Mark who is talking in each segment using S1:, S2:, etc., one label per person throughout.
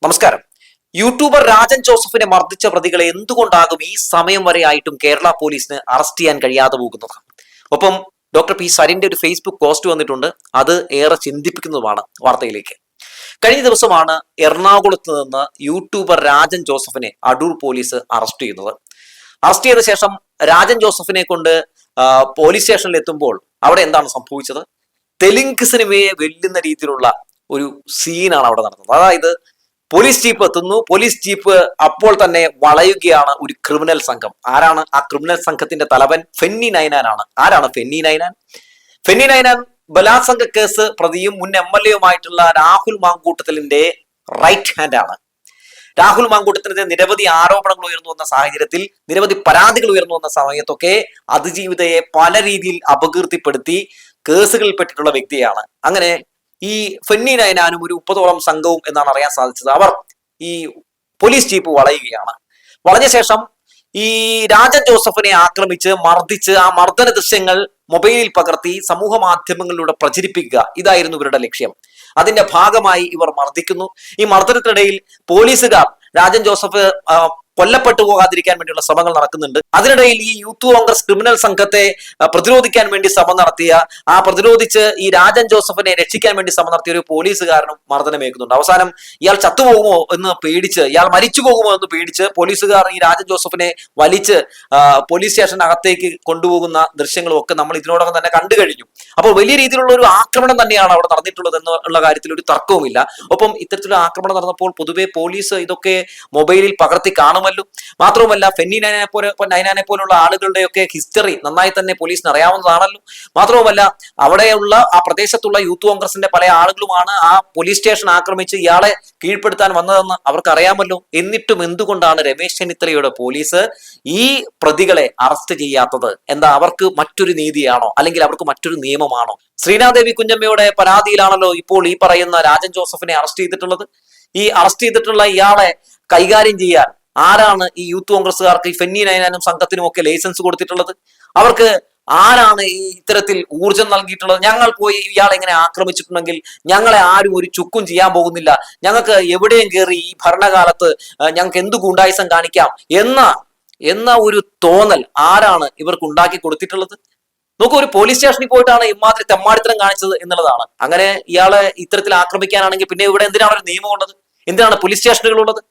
S1: നമസ്കാരം. യൂട്യൂബർ രാജൻ ജോസഫിനെ മർദ്ദിച്ച പ്രതികളെ എന്തുകൊണ്ടാകും ഈ സമയം വരെ ആയിട്ടും കേരള പോലീസിന് അറസ്റ്റ് ചെയ്യാൻ കഴിയാതെ പോകുന്നത്? ഒപ്പം ഡോക്ടർ പി സരിന്റെ ഒരു ഫേസ്ബുക്ക് പോസ്റ്റ് വന്നിട്ടുണ്ട്. അത് ഏറെ ചിന്തിപ്പിക്കുന്നതുമാണ്. വാർത്തയിലേക്ക്. കഴിഞ്ഞ ദിവസമാണ് എറണാകുളത്ത് നിന്ന് യൂട്യൂബർ രാജൻ ജോസഫിനെ അടൂർ പോലീസ് അറസ്റ്റ് ചെയ്യുന്നത്. അറസ്റ്റ് ചെയ്ത ശേഷം രാജൻ ജോസഫിനെ കൊണ്ട് പോലീസ് സ്റ്റേഷനിൽ എത്തുമ്പോൾ അവിടെ എന്താണ് സംഭവിച്ചത്? തെലുങ്ക് സിനിമയെ വെല്ലുന്ന രീതിയിലുള്ള ഒരു സീനാണ് അവിടെ നടന്നത്. അതായത് പോലീസ് ജീപ്പ് എത്തുന്നു. പോലീസ് ജീപ്പ് അപ്പോൾ തന്നെ വളയുകയാണ് ഒരു ക്രിമിനൽ സംഘം. ആരാണ് ആ ക്രിമിനൽ സംഘത്തിന്റെ തലവൻ? ഫെന്നി നൈനാനാണ്. ആരാണ് ഫെന്നി നൈനാൻ? ഫെന്നി നൈനാൻ ബലാത്സംഗ കേസ് പ്രതിയും മുൻ MLA രാഹുൽ മാങ്കൂട്ടത്തിലിന്റെ റൈറ്റ് ഹാൻഡ് ആണ്. രാഹുൽ മാങ്കൂട്ടത്തിനെതിരെ നിരവധി ആരോപണങ്ങൾ ഉയർന്നു വന്ന സാഹചര്യത്തിൽ, നിരവധി പരാതികൾ ഉയർന്നു വന്ന സമയത്തൊക്കെ അതിജീവിതയെ പല രീതിയിൽ അപകീർത്തിപ്പെടുത്തി കേസുകളിൽപ്പെട്ടിട്ടുള്ള വ്യക്തിയാണ്. അങ്ങനെ ഈ ഫെന്നി നൈനാനും ഒരു 30ഓളം സംഘവും എന്നാണ് അറിയാൻ സാധിച്ചത്. അവർ ഈ പോലീസ് ജീപ്പ് വളയുകയാണ്. വളഞ്ഞ ശേഷം ഈ രാജൻ ജോസഫിനെ ആക്രമിച്ച് മർദ്ദിച്ച് ആ മർദ്ദന ദൃശ്യങ്ങൾ മൊബൈലിൽ പകർത്തി സമൂഹ മാധ്യമങ്ങളിലൂടെ പ്രചരിപ്പിക്കുക, ഇതായിരുന്നു ഇവരുടെ ലക്ഷ്യം. അതിന്റെ ഭാഗമായി ഇവർ മർദ്ദിക്കുന്നു. ഈ മർദ്ദനത്തിനിടയിൽ പോലീസുകാർ രാജൻ ജോസഫ് കൊല്ലപ്പെട്ടു പോകാതിരിക്കാൻ വേണ്ടിയുള്ള ശ്രമങ്ങൾ നടക്കുന്നുണ്ട്. അതിനിടയിൽ ഈ യൂത്ത് കോൺഗ്രസ് ക്രിമിനൽ സംഘത്തെ പ്രതിരോധിക്കാൻ വേണ്ടി ശ്രമം നടത്തിയ, പ്രതിരോധിച്ച് ഈ രാജൻ ജോസഫിനെ രക്ഷിക്കാൻ വേണ്ടി ശ്രമം നടത്തിയ ഒരു പോലീസുകാരനും മർദ്ദനമേൽക്കുന്നുണ്ട്. അവസാനം ഇയാൾ ചത്തുപോകുമോ എന്ന് പേടിച്ച്, ഇയാൾ മരിച്ചു പോകുമോ എന്ന് പേടിച്ച് പോലീസുകാർ ഈ രാജൻ ജോസഫിനെ വലിച്ച് പോലീസ് സ്റ്റേഷനകത്തേക്ക് കൊണ്ടുപോകുന്ന ദൃശ്യങ്ങളും ഒക്കെ നമ്മൾ ഇതിനോടകം തന്നെ കണ്ടു കഴിഞ്ഞു. അപ്പോൾ വലിയ രീതിയിലുള്ള ഒരു ആക്രമണം തന്നെയാണ് അവിടെ നടന്നിട്ടുള്ളത് എന്നുള്ള കാര്യത്തിൽ ഒരു തർക്കവുമില്ല. ഒപ്പം ഇത്തരത്തിലുള്ള ആക്രമണം നടന്നപ്പോൾ പൊതുവെ പോലീസ് ഇതൊക്കെ മൊബൈലിൽ പകർത്തി കാണുമല്ലോ. മാത്രവുമല്ല ഫെന്നി നൈനാനെ പോലുള്ള ആളുകളുടെയൊക്കെ ഹിസ്റ്ററി നന്നായി തന്നെ പോലീസിന് അറിയാവുന്നതാണല്ലോ. മാത്രവുമല്ല അവിടെയുള്ള ആ പ്രദേശത്തുള്ള യൂത്ത് കോൺഗ്രസിന്റെ പല ആളുകളുമാണ് ആ പോലീസ് സ്റ്റേഷൻ ആക്രമിച്ച് ഇയാളെ കീഴ്പ്പെടുത്താൻ വന്നതെന്ന് അവർക്ക് അറിയാമല്ലോ. എന്നിട്ടും എന്തുകൊണ്ടാണ് രമേശ് ചെന്നിത്തലയുടെ പോലീസ് ഈ പ്രതികളെ അറസ്റ്റ് ചെയ്യാത്തത്? എന്താ അവർക്ക് മറ്റൊരു നീതിയാണോ, അല്ലെങ്കിൽ അവർക്ക് മറ്റൊരു നിയമമാണോ? ശ്രീനാദേവി കുഞ്ഞമ്മയുടെ പരാതിയിലാണല്ലോ ഇപ്പോൾ ഈ പറയുന്ന രാജൻ ജോസഫിനെ അറസ്റ്റ് ചെയ്തിട്ടുള്ളത്. ഈ അറസ്റ്റ് ചെയ്തിട്ടുള്ള ഇയാളെ കൈകാര്യം ചെയ്യാൻ ആരാണ് ഈ യൂത്ത് കോൺഗ്രസ്സുകാർക്ക്, ഈ ഫെന്നി നൈനാനും സംഘത്തിനും ഒക്കെ ലൈസൻസ് കൊടുത്തിട്ടുള്ളത്? അവർക്ക് ആരാണ് ഈ ഇത്തരത്തിൽ ഊർജം നൽകിയിട്ടുള്ളത്? ഞങ്ങൾ പോയി ഇയാളെ എങ്ങനെ ആക്രമിച്ചിട്ടുണ്ടെങ്കിൽ ഞങ്ങളെ ആരും ഒരു ചുക്കും ചെയ്യാൻ പോകുന്നില്ല, ഞങ്ങൾക്ക് എവിടെയും കയറി ഈ ഭരണകാലത്ത് ഞങ്ങൾക്ക് എന്ത് ഗുണ്ടായിസം കാണിക്കാം എന്ന ഒരു തോന്നൽ ആരാണ് ഇവർക്ക് ഉണ്ടാക്കി കൊടുത്തിട്ടുള്ളത്? നോക്കൂ, ഒരു പോലീസ് സ്റ്റേഷനിൽ പോയിട്ടാണ് ഇമാതിരി തെമ്മാടിത്തരം കാണിച്ചത് എന്നുള്ളതാണ്. അങ്ങനെ ഇയാളെ ഇത്തരത്തിൽ ആക്രമിക്കാനാണെങ്കിൽ പിന്നെ ഇവിടെ എന്തിനാണ് ഒരു നിയമം ഉള്ളത്? എന്തിനാണ് പോലീസ് സ്റ്റേഷനുകൾ ഉള്ളത്?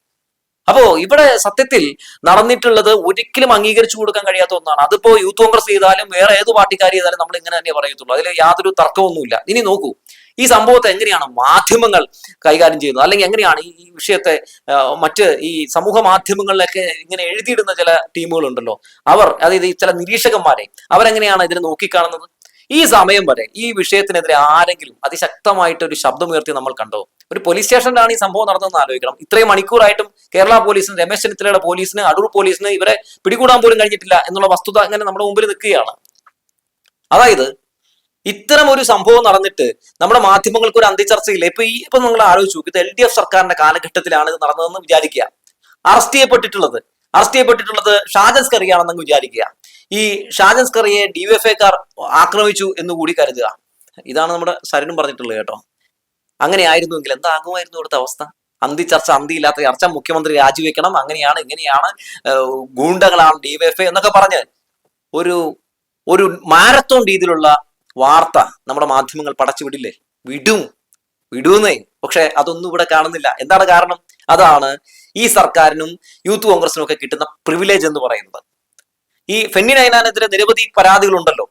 S1: അപ്പോ ഇവിടെ സത്യത്തിൽ നടന്നിട്ടുള്ളത് ഒരിക്കലും അംഗീകരിച്ചു കൊടുക്കാൻ കഴിയാത്ത ഒന്നാണ്. അതിപ്പോ യൂത്ത് കോൺഗ്രസ് ചെയ്താലും വേറെ ഏത് പാർട്ടിക്കാർ ചെയ്താലും നമ്മൾ ഇങ്ങനെ തന്നെ പറയത്തുള്ളൂ. അതിൽ യാതൊരു തർക്കമൊന്നുമില്ല. ഇനി നോക്കൂ, ഈ സംഭവത്തെ എങ്ങനെയാണ് മാധ്യമങ്ങൾ കൈകാര്യം ചെയ്യുന്നത്, അല്ലെങ്കിൽ എങ്ങനെയാണ് ഈ വിഷയത്തെ മറ്റ് ഈ സമൂഹ മാധ്യമങ്ങളിലൊക്കെ ഇങ്ങനെ എഴുതിയിടുന്ന ചില ടീമുകളുണ്ടല്ലോ, അതായത് ചില നിരീക്ഷകന്മാരെ അവരെങ്ങനെയാണ് ഇതിനെ നോക്കിക്കാണുന്നത്? ഈ സമയം വരെ ഈ വിഷയത്തിനെതിരെ ആരെങ്കിലും അതിശക്തമായിട്ട് ഒരു ശബ്ദമുയർത്തി നമ്മൾ കണ്ടോ? ഒരു പോലീസ് സ്റ്റേഷനിലാണ് ഈ സംഭവം നടന്നതെന്ന് ആലോചിക്കണം. ഇത്രയും മണിക്കൂറായിട്ടും കേരള പോലീസിന്, രമേശ് ചെന്നിത്തലയുടെ പോലീസിന്, അടൂർ പോലീസിന് ഇവരെ പിടികൂടാൻ പോലും കഴിഞ്ഞിട്ടില്ല എന്നുള്ള വസ്തുത അങ്ങനെ നമ്മുടെ മുമ്പിൽ നിൽക്കുകയാണ്. അതായത് ഇത്തരം ഒരു സംഭവം നടന്നിട്ട് നമ്മുടെ മാധ്യമങ്ങൾക്ക് ഒരു അന്തിച്ചർച്ചയില്ല. ഇപ്പൊ നിങ്ങൾ ആലോചിച്ചു, ഇത് LDF സർക്കാരിന്റെ കാലഘട്ടത്തിലാണ് ഇത് നടന്നതെന്ന് വിചാരിക്കുക. അറസ്റ്റ് ചെയ്യപ്പെട്ടിട്ടുള്ളത് ഷാജൻ സ്കറിയാണെന്ന് വിചാരിക്കുക. ഈ ഷാജൻ സ്കറിയെ DYFIക്കാർ ആക്രമിച്ചു എന്ന് കൂടി കരുതുക. ഇതാണ് നമ്മുടെ സരിനും പറഞ്ഞിട്ടുള്ളത് കേട്ടോ. അങ്ങനെ ആയിരുന്നുവെങ്കിൽ എന്താകുമായിരുന്നു ഇവിടുത്തെ അവസ്ഥ? അന്തിയില്ലാത്ത ചർച്ച, മുഖ്യമന്ത്രി രാജിവെക്കണം, അങ്ങനെയാണ് ഇങ്ങനെയാണ്, ഗൂണ്ടകളാണ് DYFI എന്നൊക്കെ പറഞ്ഞ് ഒരു മാരത്തോൺ രീതിയിലുള്ള വാർത്ത നമ്മുടെ മാധ്യമങ്ങൾ പടച്ചു വിടില്ലേ? വിടൂന്നേ. പക്ഷെ അതൊന്നും ഇവിടെ കാണുന്നില്ല. എന്താണ് കാരണം? അതാണ് ഈ സർക്കാരിനും യൂത്ത് കോൺഗ്രസിനും ഒക്കെ കിട്ടുന്ന പ്രിവിലേജ് എന്ന് പറയുന്നത്. ഈ ഫെന്നി നൈനാനെതിരെ നിരവധി പരാതികളുണ്ടല്ലോ.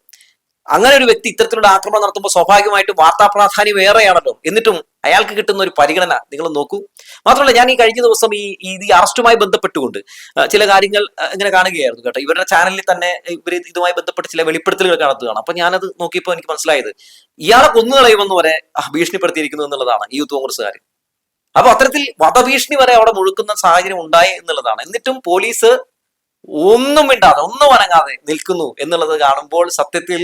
S1: അങ്ങനെ ഒരു വ്യക്തി ഇത്തരത്തിലുള്ള ആക്രമണം നടത്തുമ്പോൾ സ്വാഭാവികമായിട്ടും വാർത്താ പ്രാധാന്യം ഏറെയാണല്ലോ. എന്നിട്ടും അയാൾക്ക് കിട്ടുന്ന ഒരു പരിഗണന നിങ്ങൾ നോക്കൂ. മാത്രമല്ല, ഞാൻ ഈ കഴിഞ്ഞ ദിവസം ഈ അറസ്റ്റുമായി ബന്ധപ്പെട്ടുകൊണ്ട് ചില കാര്യങ്ങൾ ഇങ്ങനെ കാണുകയായിരുന്നു കേട്ടോ. ഇവരുടെ ചാനലിൽ തന്നെ ഇവർ ഇതുമായി ബന്ധപ്പെട്ട് ചില വെളിപ്പെടുത്തലുകൾ നടത്തുകയാണ്. അപ്പൊ ഞാനത് നോക്കിയപ്പോൾ എനിക്ക് മനസ്സിലായത് ഇയാളെ കൊന്നുകളയുമെന്ന് വരെ ഭീഷണിപ്പെടുത്തിയിരിക്കുന്നു എന്നുള്ളതാണ് ഈ യൂത്ത് കോൺഗ്രസ്സുകാർ. അപ്പൊ അത്തരത്തിൽ വധഭീഷണി വരെ അവിടെ മുഴുക്കുന്ന സാഹചര്യം ഉണ്ടായി എന്നുള്ളതാണ്. എന്നിട്ടും പോലീസ് ഒന്നും മിണ്ടാതെ, ഒന്നും അനങ്ങാതെ നിൽക്കുന്നു എന്നുള്ളത് കാണുമ്പോൾ സത്യത്തിൽ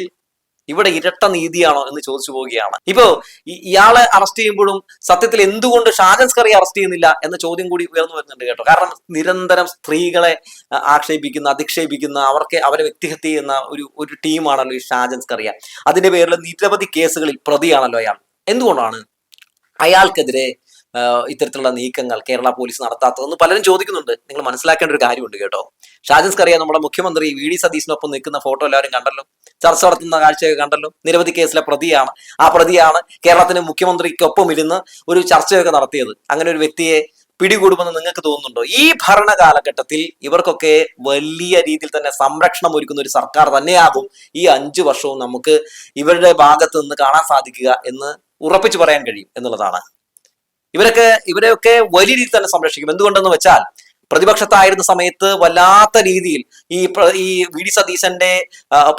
S1: ഇവിടെ ഇരട്ട നീതിയാണോ എന്ന് ചോദിച്ചു പോവുകയാണ്. ഇപ്പോ ഇയാളെ അറസ്റ്റ് ചെയ്യുമ്പോഴും സത്യത്തിൽ എന്തുകൊണ്ട് ഷാജൻ സ്കറിയെ അറസ്റ്റ് ചെയ്യുന്നില്ല എന്ന ചോദ്യം കൂടി ഉയർന്നു വരുന്നുണ്ട് കേട്ടോ. കാരണം നിരന്തരം സ്ത്രീകളെ ആക്ഷേപിക്കുന്ന, അധിക്ഷേപിക്കുന്ന, അവരെ വ്യക്തിഹത്യ ചെയ്യുന്ന ഒരു ടീമാണല്ലോ ഈ ഷാജൻ സ്കറിയ. അതിന്റെ പേരിൽ നിരവധി കേസുകളിൽ പ്രതിയാണല്ലോ അയാൾ. എന്തുകൊണ്ടാണ് അയാൾക്കെതിരെ ഇത്തരത്തിലുള്ള നീക്കങ്ങൾ കേരള പോലീസ് നടത്താത്തതെന്ന് പലരും ചോദിക്കുന്നുണ്ട്. നിങ്ങൾ മനസ്സിലാക്കേണ്ട ഒരു കാര്യമുണ്ട് കേട്ടോ. ഷാജൻ സ്കറിയ നമ്മുടെ മുഖ്യമന്ത്രി വി ഡി സതീശിനൊപ്പം നിൽക്കുന്ന ഫോട്ടോ എല്ലാവരും കണ്ടല്ലോ, ചർച്ച നടത്തുന്ന കാഴ്ചയൊക്കെ കണ്ടല്ലോ. നിരവധി കേസിലെ പ്രതിയാണ്. ആ പ്രതിയാണ് കേരളത്തിന് മുഖ്യമന്ത്രിക്കൊപ്പം ഇരുന്ന് ഒരു ചർച്ചയൊക്കെ നടത്തിയത്. അങ്ങനെ ഒരു വ്യക്തിയെ പിടികൂടുമെന്ന് നിങ്ങൾക്ക് തോന്നുന്നുണ്ടോ? ഈ ഭരണ കാലഘട്ടത്തിൽ ഇവർക്കൊക്കെ വലിയ രീതിയിൽ തന്നെ സംരക്ഷണം ഒരുക്കുന്ന ഒരു സർക്കാർ തന്നെയാകും ഈ 5 വർഷവും നമുക്ക് ഇവരുടെ ഭാഗത്ത് നിന്ന് കാണാൻ സാധിക്കുക എന്ന് ഉറപ്പിച്ചു പറയാൻ കഴിയും എന്നുള്ളതാണ്. ഇവരെയൊക്കെ വലിയ രീതിയിൽ തന്നെ സംരക്ഷിക്കും. എന്തുകൊണ്ടെന്ന് വെച്ചാൽ പ്രതിപക്ഷത്തായിരുന്ന സമയത്ത് വല്ലാത്ത രീതിയിൽ ഈ വി ഡി സതീശന്റെ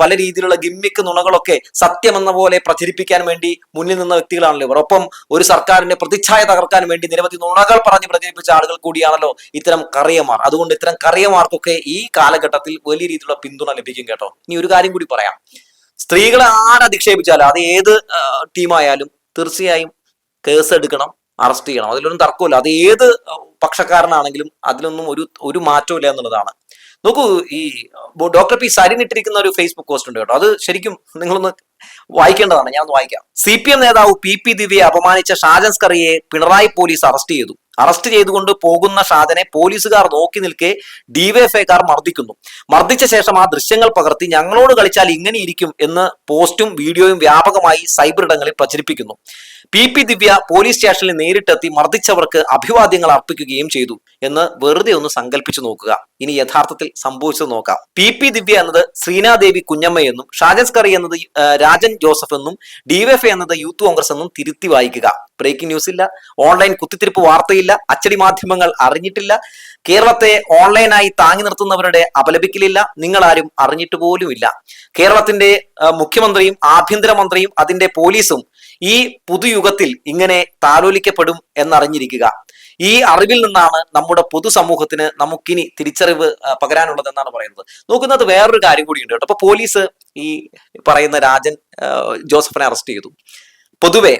S1: പല രീതിയിലുള്ള ഗിമ്മിക്ക് നുണകളൊക്കെ സത്യമെന്ന പോലെ പ്രചരിപ്പിക്കാൻ വേണ്ടി മുന്നിൽ നിന്ന വ്യക്തികളാണല്ലോ ഇവർ. ഒപ്പം ഒരു സർക്കാരിന്റെ പ്രതിച്ഛായ തകർക്കാൻ വേണ്ടി നിരവധി നുണകൾ പറഞ്ഞ് പ്രചരിപ്പിച്ച ആളുകൾ കൂടിയാണല്ലോ ഇത്തരം കറിയമാർ. അതുകൊണ്ട് ഇത്തരം കറിയമാർക്കൊക്കെ ഈ കാലഘട്ടത്തിൽ വലിയ രീതിയിലുള്ള പിന്തുണ ലഭിക്കും കേട്ടോ. ഇനി ഒരു കാര്യം കൂടി പറയാം. സ്ത്രീകളെ ആരധിക്ഷേപിച്ചാലും അത് ഏത് ടീമായാലും തീർച്ചയായും കേസ് എടുക്കണം, അറസ്റ്റ് ചെയ്യണം. അതിലൊന്നും തർക്കമില്ല. അത് ഏത് പക്ഷക്കാരനാണെങ്കിലും അതിലൊന്നും ഒരു മാറ്റവും ഇല്ല എന്നുള്ളതാണ്. നോക്കൂ, ഈ ഡോക്ടർ പി സരിൻ ഇട്ടിരിക്കുന്ന ഒരു ഫേസ്ബുക്ക് പോസ്റ്റ് ഉണ്ട് കേട്ടോ. അത് ശരിക്കും നിങ്ങളൊന്ന് വായിക്കേണ്ടതാണ്. ഞാൻ ഒന്ന് വായിക്കാം. CPM നേതാവ് പി ദിവ്യയെ അപമാനിച്ച ഷാജൻ സ്കറിയയെ പിണറായി പോലീസ് അറസ്റ്റ് ചെയ്തു. അറസ്റ്റ് ചെയ്തുകൊണ്ട് പോകുന്ന ഷാജനെ പോലീസുകാർ നോക്കി നിൽക്കെ ഡിവൈഎഫ്ഐക്കാർ മർദ്ദിക്കുന്നു. മർദ്ദിച്ച ശേഷം ആ ദൃശ്യങ്ങൾ പകർത്തി ഞങ്ങളോട് കളിച്ചാൽ ഇങ്ങനെ ഇരിക്കും എന്ന് പോസ്റ്റും വീഡിയോയും വ്യാപകമായി സൈബർ ഇടങ്ങളിൽ പ്രചരിപ്പിക്കുന്നു. പി ദിവ്യ പോലീസ് സ്റ്റേഷനിൽ നേരിട്ടെത്തി മർദ്ദിച്ചവർക്ക് അഭിവാദ്യങ്ങൾ അർപ്പിക്കുകയും ചെയ്തു എന്ന് വെറുതെ ഒന്ന് സങ്കല്പിച്ചു നോക്കുക. ഇനി യഥാർത്ഥത്തിൽ സംഭവിച്ചത് നോക്കാം. പി ദിവ്യ എന്നത് ശ്രീനാദേവി കുഞ്ഞമ്മയെന്നും ഷാജൻ സ്കറി എന്നത് രാജൻ ജോസഫ് എന്നും ഡിവൈഎഫ്ഐ എന്നത് യൂത്ത് കോൺഗ്രസ് എന്നും തിരുത്തി വായിക്കുക. ബ്രേക്കിംഗ് ന്യൂസ് ഇല്ല, ഓൺലൈൻ കുത്തിത്തിരിപ്പ് വാർത്തയില്ല, അച്ചടി മാധ്യമങ്ങൾ അറിഞ്ഞിട്ടില്ല, കേരളത്തെ ഓൺലൈനായി താങ്ങി നിർത്തുന്നവരുടെ അപലപിക്കലില്ല, നിങ്ങൾ ആരും അറിഞ്ഞിട്ട് പോലുമില്ല. കേരളത്തിന്റെ മുഖ്യമന്ത്രിയും ആഭ്യന്തരമന്ത്രിയും അതിന്റെ പോലീസും ഈ പുതുയുഗത്തിൽ ഇങ്ങനെ താലോലിക്കപ്പെടും എന്നറിഞ്ഞിരിക്കുക. ഈ അറിവിൽ നിന്നാണ് നമ്മുടെ പൊതുസമൂഹത്തിന് നമുക്കിനി തിരിച്ചറിവ് പകരാനുള്ളത് എന്നാണ് പറയുന്നത്. നോക്കുന്നത് വേറൊരു കാര്യം കൂടിയുണ്ട് കേട്ടോ. അപ്പൊ പോലീസ് ഈ പറയുന്ന രാജൻ ജോസഫിനെ അറസ്റ്റ് ചെയ്തു. പൊതുവെ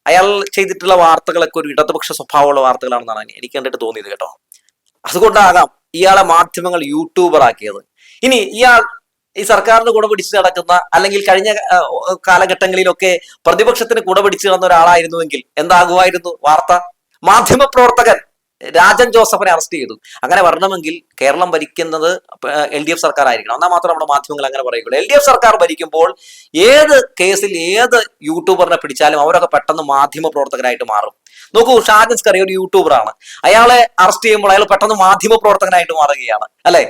S1: അയാൾ ചെയ്തിട്ടുള്ള വാർത്തകളൊക്കെ ഒരു ഇടതുപക്ഷ സ്വഭാവമുള്ള വാർത്തകളാണെന്നാണ് എനിക്ക് കണ്ടിട്ട് തോന്നിയത് കേട്ടോ. അതുകൊണ്ടാകാം ഇയാളെ മാധ്യമങ്ങൾ യൂട്യൂബർ ആക്കിയത്. ഇനി ഇയാൾ ഈ സർക്കാരിന് കൂടെ പിടിച്ച് നടക്കുന്ന, അല്ലെങ്കിൽ കഴിഞ്ഞ കാലഘട്ടങ്ങളിലൊക്കെ പ്രതിപക്ഷത്തിന് കൂടെ പിടിച്ചു നടന്ന ഒരാളായിരുന്നുവെങ്കിൽ എന്താകുമായിരുന്നു വാർത്ത? മാധ്യമപ്രവർത്തകൻ രാജൻ ജോസഫിനെ അറസ്റ്റ് ചെയ്തു. അങ്ങനെ വരണമെങ്കിൽ കേരളം ഭരിക്കുന്നത് LDF സർക്കാർ ആയിരിക്കണം. എന്നാൽ മാത്രം നമ്മുടെ മാധ്യമങ്ങൾ അങ്ങനെ പറയുള്ളൂ. LDF സർക്കാർ ഭരിക്കുമ്പോൾ ഏത് കേസിൽ ഏത് യൂട്യൂബറിനെ പിടിച്ചാലും അവരൊക്കെ പെട്ടെന്ന് മാധ്യമ പ്രവർത്തകരായിട്ട് മാറും. നോക്കൂ, ഷാജൻ സ്കറി ഒരു യൂട്യൂബറാണ്. അയാളെ അറസ്റ്റ് ചെയ്യുമ്പോൾ അയാൾ പെട്ടെന്ന് മാധ്യമ പ്രവർത്തകനായിട്ട് മാറുകയാണ്, അല്ലെ?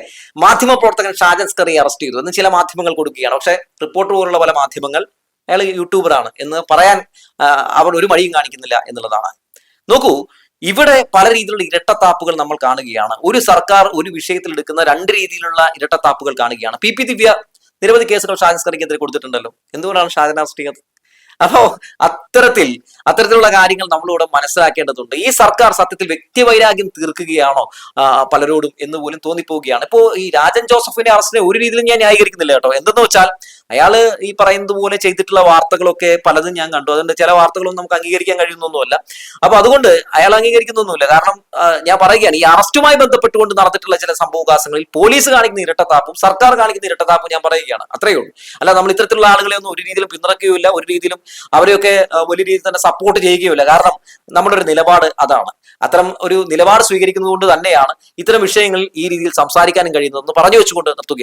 S1: മാധ്യമ പ്രവർത്തകൻ ഷാജൻ സ്കറിയെ അറസ്റ്റ് ചെയ്തു എന്ന് ചില മാധ്യമങ്ങൾ കൊടുക്കുകയാണ്. പക്ഷെ റിപ്പോർട്ട് പോലുള്ള പല മാധ്യമങ്ങൾ അയാൾ യൂട്യൂബറാണ് എന്ന് പറയാൻ അവർ ഒരു മടിയും കാണിക്കുന്നില്ല എന്നുള്ളതാണ്. നോക്കൂ, ഇവിടെ പല രീതിയിലുള്ള ഇരട്ടത്താപ്പുകൾ നമ്മൾ കാണുകയാണ്. ഒരു സർക്കാർ ഒരു വിഷയത്തിൽ എടുക്കുന്ന 2 രീതിയിലുള്ള ഇരട്ടത്താപ്പുകൾ കാണുകയാണ്. പി ദിവ്യ നിരവധി കേസുകൾ ഷാജൻ സ്കറിക്കെതിരെ കൊടുത്തിട്ടുണ്ടല്ലോ. എന്തുകൊണ്ടാണ് ഷാജൻ അറസ്റ്റ് ചെയ്യുന്നത്? അപ്പോ അത്തരത്തിലുള്ള കാര്യങ്ങൾ നമ്മളിവിടെ മനസ്സിലാക്കേണ്ടതുണ്ട്. ഈ സർക്കാർ സത്യത്തിൽ വ്യക്തിവൈരാഗ്യം തീർക്കുകയാണോ പലരോടും എന്ന് പോലും തോന്നിപ്പോവുകയാണ്. ഇപ്പോ ഈ രാജൻ ജോസഫിന്റെ അറസ്റ്റിനെ ഒരു രീതിയിലും ഞാൻ ന്യായീകരിക്കുന്നില്ല കേട്ടോ. എന്തെന്ന് വെച്ചാൽ അയാള് ഈ പറയുന്നത് പോലെ ചെയ്തിട്ടുള്ള വാർത്തകളൊക്കെ പലതും ഞാൻ കണ്ടു. അതുകൊണ്ട് ചില വാർത്തകളൊന്നും നമുക്ക് അംഗീകരിക്കാൻ കഴിയുന്നൊന്നുമല്ല. അപ്പൊ അതുകൊണ്ട് അയാൾ അംഗീകരിക്കുന്നൊന്നുമില്ല. കാരണം ഞാൻ പറയുകയാണ്, ഈ അറസ്റ്റുമായി ബന്ധപ്പെട്ടുകൊണ്ട് നടന്നിട്ടുള്ള ചില സംഭവവികാസങ്ങളിൽ പോലീസ് കാണിക്കുന്ന ഇരട്ടത്താപ്പും സർക്കാർ കാണിക്കുന്ന ഇരട്ടത്താപ്പും ഞാൻ പറയുകയാണ്. അത്രയേ ഉള്ളൂ. അല്ല, നമ്മൾ ഇത്തരത്തിലുള്ള ആളുകളെ ഒന്നും ഒരു രീതിയിലും പിന്തുണയ്ക്കുകയില്ല, ഒരു രീതിയിലും അവരെയൊക്കെ വലിയ രീതിയിൽ തന്നെ സപ്പോർട്ട് ചെയ്യുകയില്ല. കാരണം നമ്മുടെ ഒരു നിലപാട് അതാണ്. അത്തരം ഒരു നിലപാട് സ്വീകരിക്കുന്നത് കൊണ്ട് തന്നെയാണ് ഇത്തരം വിഷയങ്ങളിൽ ഈ രീതിയിൽ സംസാരിക്കാനും കഴിയുന്നതെന്ന് പറഞ്ഞു വെച്ചുകൊണ്ട് നിർത്തുകയാണ്.